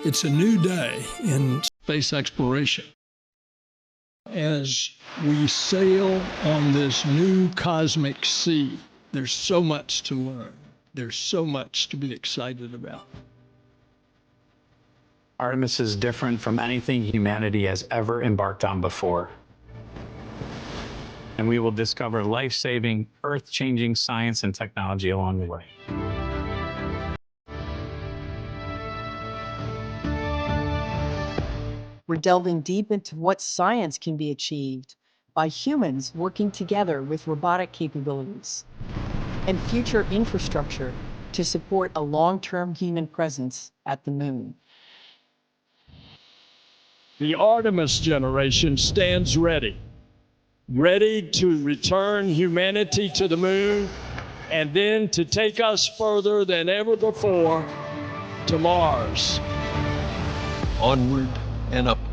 It's a new day in space exploration. As we sail on this new cosmic sea, there's so much to learn. There's so much to be excited about. Artemis is different from anything humanity has ever embarked on before. And we will discover life-saving, earth-changing science and technology along the way. We're delving deep into what science can be achieved by humans working together with robotic capabilities and future infrastructure to support a long-term human presence at the moon. The Artemis generation stands ready to return humanity to the moon and then to take us further than ever before to Mars. Onward and upward.